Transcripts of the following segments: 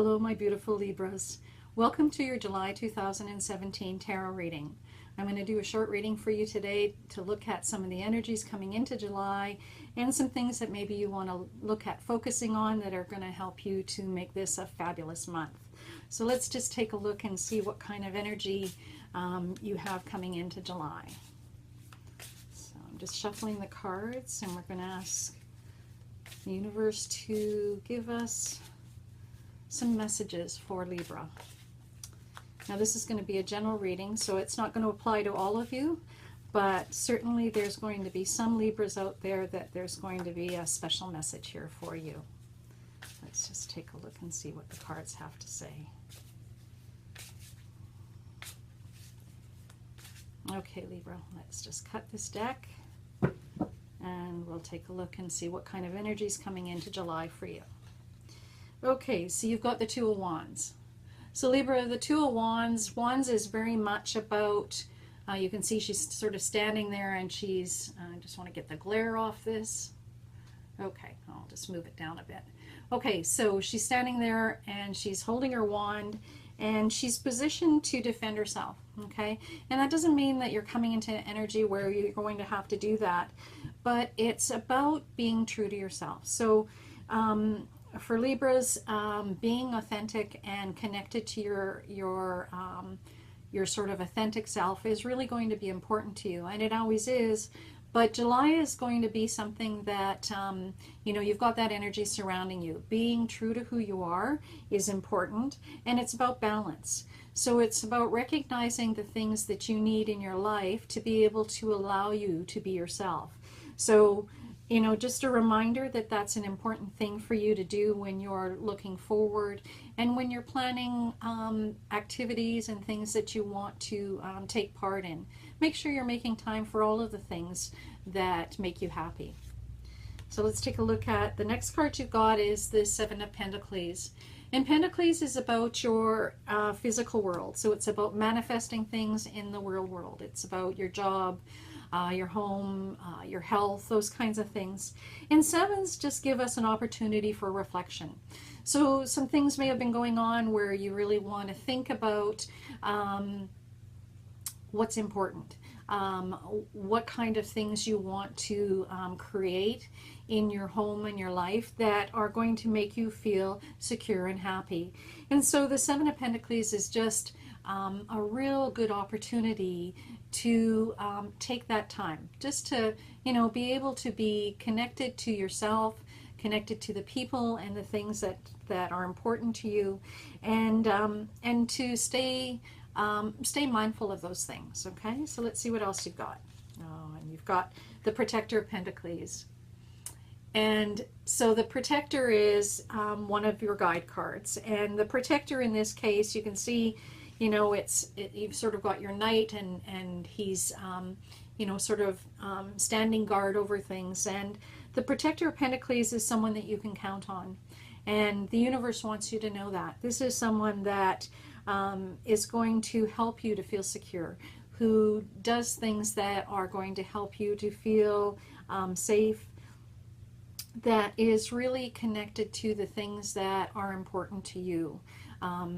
Hello, my beautiful Libras. Welcome to your July 2017 tarot reading. I'm going to do a short reading for you today to look at some of the energies coming into July and some things that maybe you want to look at focusing on that are going to help you to make this a fabulous month. So let's just take a look and see what kind of energy you have coming into July. So I'm just shuffling the cards, and we're going to ask the universe to give us some messages for Libra. Now this is going to be a general reading, so it's not going to apply to all of you, but certainly there's going to be some Libras out there that there's going to be a special message here for you. Let's just take a look and see what the cards have to say. Okay, Libra, let's just cut this deck and we'll take a look and see what kind of energy is coming into July for you. Okay, so you've got the Two of Wands. So Libra, the Two of Wands is very much about, you can see she's sort of standing there and she's, I just want to get the glare off this. Okay, I'll just move it down a bit. Okay, so she's standing there and she's holding her wand and she's positioned to defend herself, okay? And that doesn't mean that you're coming into energy where you're going to have to do that, but it's about being true to yourself. So, for Libras, being authentic and connected to your sort of authentic self is really going to be important to you, and it always is. But July is going to be something that you know, you've got that energy surrounding you. Being true to who you are is important, and it's about balance. So it's about recognizing the things that you need in your life to be able to allow you to be yourself. So, you know, just a reminder that that's an important thing for you to do when you're looking forward and when you're planning activities and things that you want to take part in. Make sure you're making time for all of the things that make you happy. So let's take a look at the next card you've got is the Seven of Pentacles. And Pentacles is about your physical world. So it's about manifesting things in the real world. It's about your job, your home, your health, those kinds of things. And sevens just give us an opportunity for reflection. So some things may have been going on where you really want to think about what's important, what kind of things you want to create in your home and your life that are going to make you feel secure and happy. And so the Seven of Pentacles is just a real good opportunity to take that time just to, you know, be able to be connected to yourself, connected to the people and the things that are important to you, and to stay mindful of those things. Okay, so let's see what else you've got. Oh, and you've got the Protector of Pentacles. And so the Protector is one of your guide cards, and the Protector in this case, you can see, you know, you've sort of got your knight, and he's, you know, sort of standing guard over things. And the Protector of Pentacles is someone that you can count on. And the universe wants you to know that. This is someone that is going to help you to feel secure, who does things that are going to help you to feel safe, that is really connected to the things that are important to you.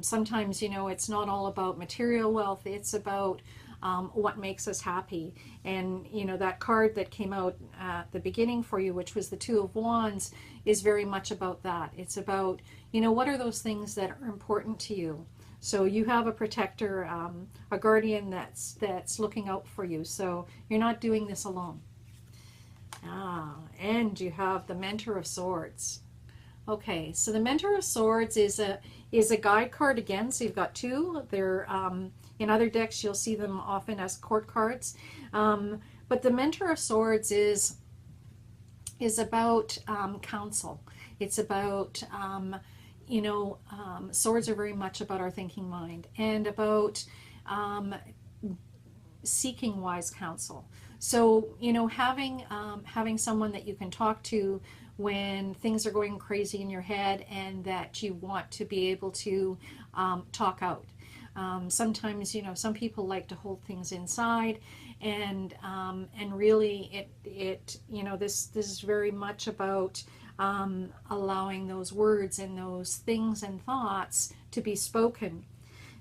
Sometimes, you know, it's not all about material wealth, it's about what makes us happy. And, you know, that card that came out at the beginning for you, which was the Two of Wands, is very much about that. It's about, you know, what are those things that are important to you? So you have a protector, a guardian that's looking out for you. So you're not doing this alone. And you have the Mentor of Swords. Okay, so the Mentor of Swords is a guide card again. So you've got two. They're in other decks you'll see them often as court cards. But the Mentor of Swords is about counsel. It's about you know, swords are very much about our thinking mind and about seeking wise counsel. So, you know, having someone that you can talk to when things are going crazy in your head and that you want to be able to talk out. Sometimes, you know, some people like to hold things inside, and really it you know, this is very much about allowing those words and those things and thoughts to be spoken.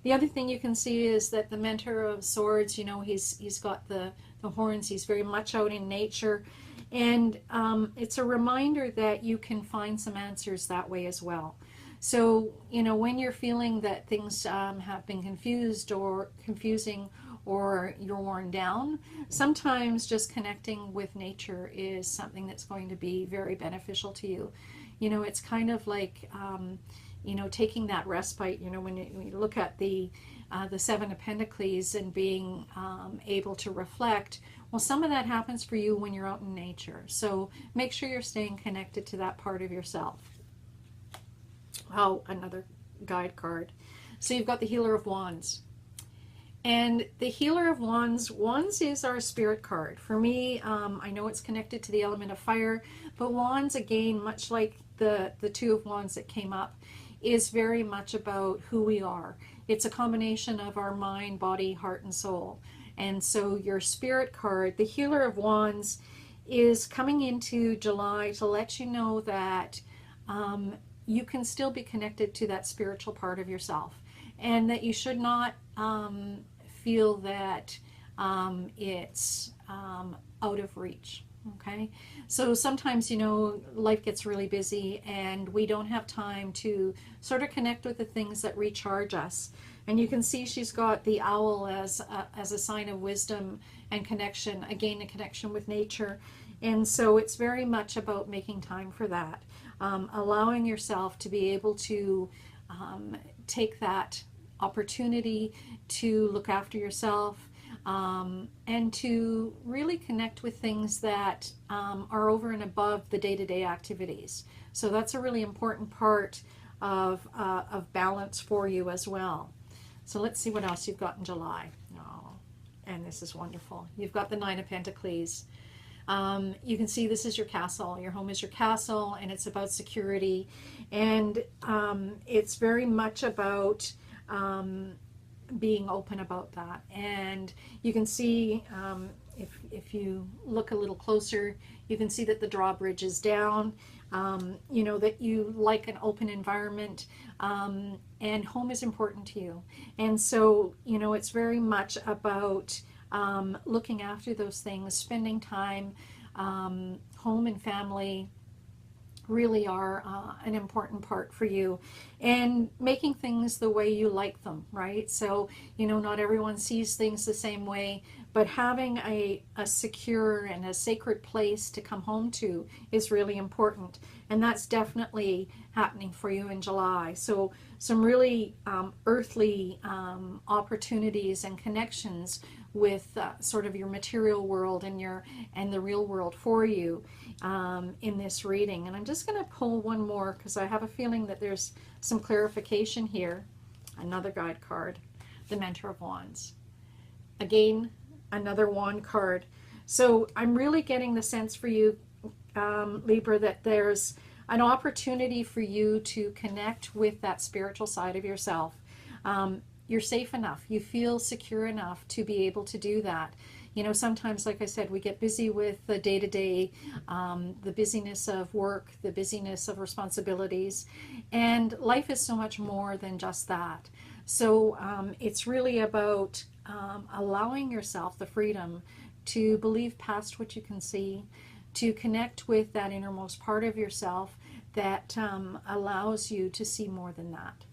The other thing you can see is that the Mentor of Swords, you know, he's got the horns. He's very much out in nature. And it's a reminder that you can find some answers that way as well. So, you know, when you're feeling that things have been confusing, or you're worn down, sometimes just connecting with nature is something that's going to be very beneficial to you. You know, it's kind of like, you know, taking that respite. You know, when you look at the Seven of Pentacles and being able to reflect, well, some of that happens for you when you're out in nature. So make sure you're staying connected to that part of yourself. Oh, another guide card. So you've got the Healer of Wands. And the Healer of Wands, Wands is our spirit card. For me, I know it's connected to the element of fire, but Wands, again, much like the Two of Wands that came up, is very much about who we are. It's a combination of our mind, body, heart, and soul. And so your spirit card, the Healer of Wands, is coming into July to let you know that you can still be connected to that spiritual part of yourself, and that you should not feel that it's out of reach. Okay, so sometimes, you know, life gets really busy and we don't have time to sort of connect with the things that recharge us. And you can see she's got the owl as a sign of wisdom and connection, again, a connection with nature. And so it's very much about making time for that, allowing yourself to be able to take that opportunity to look after yourself, and to really connect with things that are over and above the day-to-day activities. So that's a really important part of balance for you as well. So let's see what else you've got in July. Oh, and this is wonderful. You've got the Nine of Pentacles. You can see this is your castle. Your home is your castle, and it's about security. And it's very much about being open about that. And you can see, if you look a little closer, you can see that the drawbridge is down. You know, that you like an open environment, and home is important to you. And so, you know, it's very much about looking after those things, spending time. Home and family really are an important part for you, and making things the way you like them, right? So, you know, not everyone sees things the same way, but having a secure and a sacred place to come home to is really important. And that's definitely happening for you in July. So some really earthly opportunities and connections with sort of your material world and the real world for you in this reading. And I'm just going to pull one more because I have a feeling that there's some clarification here. Another guide card, the Mentor of Wands. Again, another wand card. So I'm really getting the sense for you, Libra, that there's an opportunity for you to connect with that spiritual side of yourself. You're safe enough. You feel secure enough to be able to do that. You know, sometimes, like I said, we get busy with the day-to-day, the busyness of work, the busyness of responsibilities, and life is so much more than just that. So it's really about allowing yourself the freedom to believe past what you can see, to connect with that innermost part of yourself that allows you to see more than that.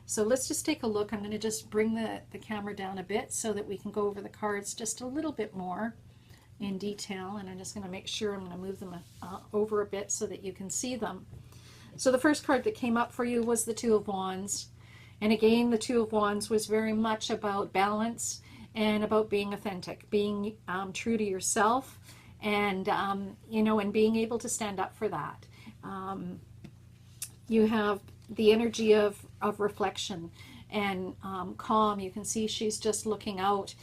So let's just take a look. I'm going to just bring the camera down a bit so that we can go over the cards just a little bit more in detail. And I'm just going to make sure I'm going to move them over a bit so that you can see them. So the first card that came up for you was the Two of Wands. And again, the Two of Wands was very much about balance and about being authentic, being true to yourself, and you know, and being able to stand up for that. You have the energy of reflection and calm. You can see she's just looking out.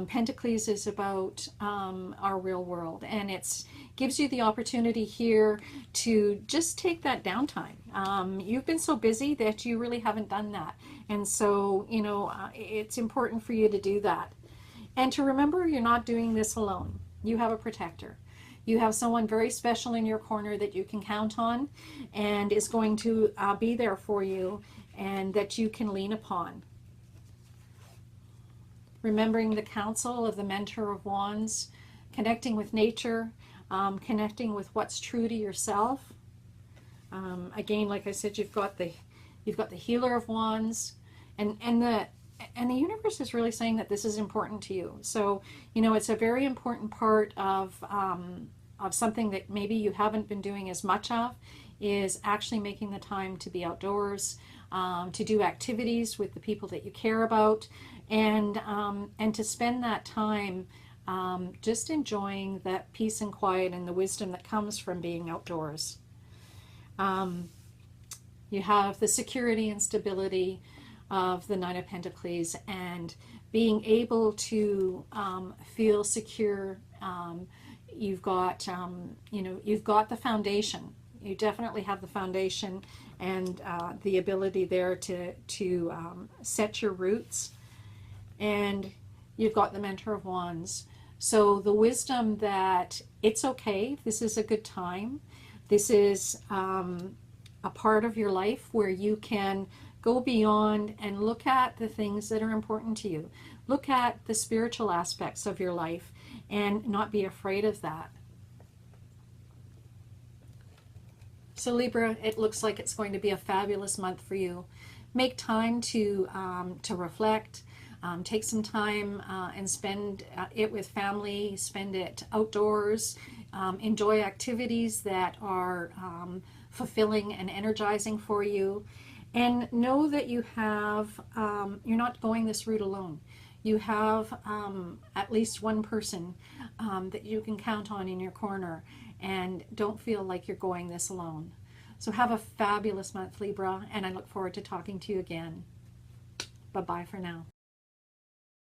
Pentacles is about our real world, and it gives you the opportunity here to just take that downtime. You've been so busy that you really haven't done that, and so, you know, it's important for you to do that, and to remember you're not doing this alone. You have a protector. You have someone very special in your corner that you can count on and is going to be there for you and that you can lean upon. Remembering the counsel of the Mentor of Wands, connecting with nature, connecting with what's true to yourself. Again, like I said, you've got the Healer of Wands, and the universe is really saying that this is important to you. So, you know, it's a very important part of something that maybe you haven't been doing as much of, is actually making the time to be outdoors, to do activities with the people that you care about, and to spend that time just enjoying that peace and quiet and the wisdom that comes from being outdoors. You have the security and stability of the Nine of Pentacles, and being able to feel secure. You've got, you know, you've got the foundation. You definitely have the foundation and the ability there to set your roots. And you've got the Mentor of Wands. So the wisdom that it's okay, this is a good time. This is a part of your life where you can go beyond and look at the things that are important to you. Look at the spiritual aspects of your life and not be afraid of that. So Libra, it looks like it's going to be a fabulous month for you. Make time to reflect. Take some time and spend it with family. Spend it outdoors. Enjoy activities that are fulfilling and energizing for you. And know that you have, you're not going this route alone. You have at least one person that you can count on in your corner, and don't feel like you're going this alone. So have a fabulous month, Libra, and I look forward to talking to you again. Bye-bye for now.